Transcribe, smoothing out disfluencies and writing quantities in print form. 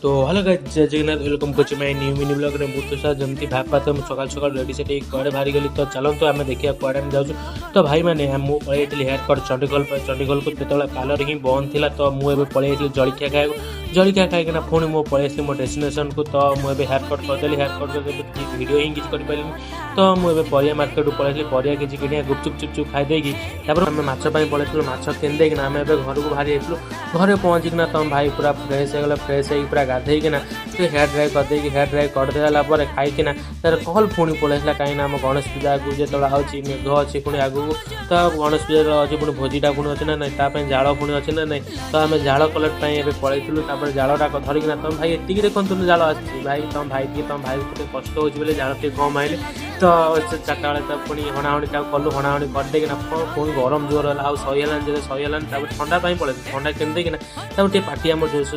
तो hello guys जय Jagannath welcome करछि मैं न्यू मिनी ब्लॉग रे मुझ सह जमती भापात मु सकाल सकाल रेडी सेठी कुआडे बाहरी गली तो चलंतु आमे देखिया कुआडे हम जाउछु। तो भाई माने मु पळेइतली हेयर कट चंडीगढ़ को तेतला पार्लर ही बंद थिला तो मु एबे पळेइतली जळिखिया खाइकिना पुणी मु पळेइतली मो डेस्टिनेशन को। तो मु एबे हेयर कट करदेली हेयर कट करदे वीडियो ही किछ कर पाइलिनी। तो मु एबे परिया मार्केट को पळेइतली परिया किछि किनिया गुपचुप चुपचुप खाइ देगी तापर हम माछ पई पळेइतलु माछ किन देकिना आमे एबे घर को बाहरी आइतलु। घरे पहुंचिकिना तो भाई पूरा फ्रेश हो गला फ्रेश हो पूरा गाधेइकिना हेयर ड्राई करदेगी हेयर ड्राई करदेला खाइकिना तार कल पुणी पलैसला कहीं आम गणेश पूजा को जो अच्छी मेघ अच्छी पुणी आगू तो गणेश पूजा अच्छी पुणी भोजीटा पुणी अच्छे ना ना ताप जाल पुणी अच्छे ना ना। तो आम जाल कलेक्ट पलैलु जालटा धरिकिना तुम भाई एति देखु जाल आ भाई तुम भाई कष्ट हो जाल टे कम आइले। तो चार्टा बेले तो पुणी हणाहणी कलु हणाहणी करदेकिना पुणी गरम जोर है सहीलानी ठंडा पलैल ठंडा किन देकिना पार्टी आम जोश